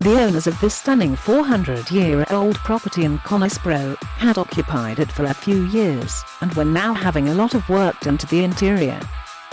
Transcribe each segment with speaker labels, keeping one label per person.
Speaker 1: The owners of this stunning 400-year-old property in Conisbrough had occupied it for a few years and were now having a lot of work done to the interior.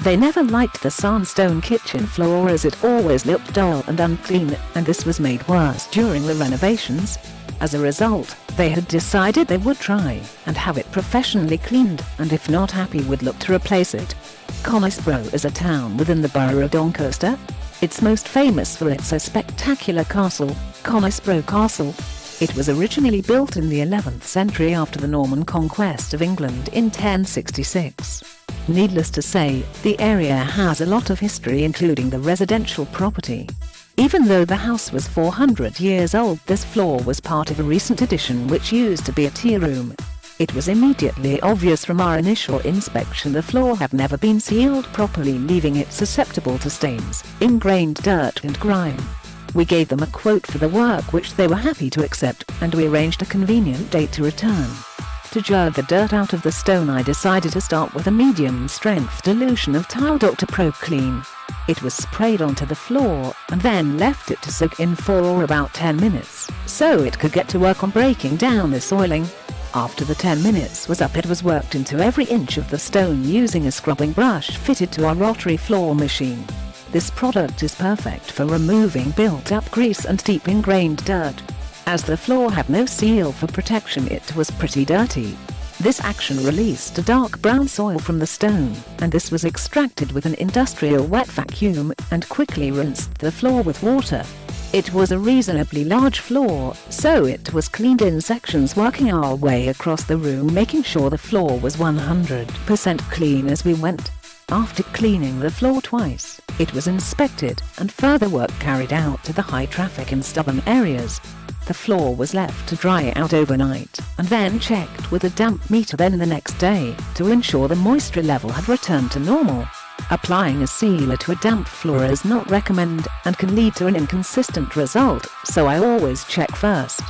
Speaker 1: They never liked the sandstone kitchen floor as it always looked dull and unclean, and this was made worse during the renovations. As a result, they had decided they would try and have it professionally cleaned, and if not happy would look to replace it. Conisbrough is a town within the borough of Doncaster. It's most famous for its spectacular castle, Conisbrough Castle. It was originally built in the 11th century after the Norman Conquest of England in 1066. Needless to say, the area has a lot of history, including the residential property. Even though the house was 400 years old, this floor was part of a recent addition which used to be a tea room. It was immediately obvious from our initial inspection the floor had never been sealed properly, leaving it susceptible to stains, ingrained dirt and grime. We gave them a quote for the work which they were happy to accept, and we arranged a convenient date to return. To jar the dirt out of the stone, I decided to start with a medium-strength dilution of Dr. Pro Clean. It was sprayed onto the floor and then left it to soak in for about 10 minutes, so it could get to work on breaking down the soiling. After the 10 minutes was up, it was worked into every inch of the stone using a scrubbing brush fitted to our rotary floor machine. This product is perfect for removing built-up grease and deep ingrained dirt. As the floor had no seal for protection, it was pretty dirty. This action released a dark brown soil from the stone, and this was extracted with an industrial wet vacuum and quickly rinsed the floor with water. It was a reasonably large floor, so it was cleaned in sections, working our way across the room, making sure the floor was 100% clean as we went. After cleaning the floor twice, it was inspected and further work carried out to the high traffic and stubborn areas. The floor was left to dry out overnight and then checked with a damp meter then the next day to ensure the moisture level had returned to normal. Applying a sealer to a damp floor is not recommended and can lead to an inconsistent result, so I always check first.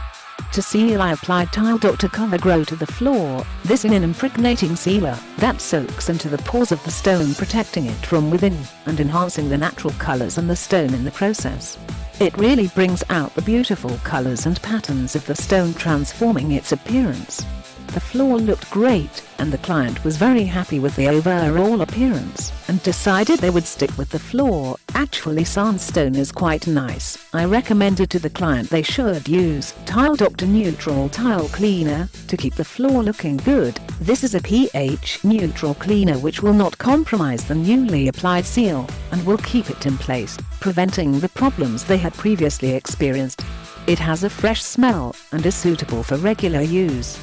Speaker 1: To seal, I applied Dr. Color Grow to the floor. This is an impregnating sealer that soaks into the pores of the stone, protecting it from within and enhancing the natural colors in the stone in the process. It really brings out the beautiful colors and patterns of the stone, transforming its appearance. The floor looked great, and the client was very happy with the overall appearance and decided they would stick with the floor. Actually, sandstone is quite nice. I recommended to the client they should use Dr. Neutral Tile Cleaner to keep the floor looking good. This is a pH neutral cleaner which will not compromise the newly applied seal and will keep it in place, preventing the problems they had previously experienced. It has a fresh smell and is suitable for regular use.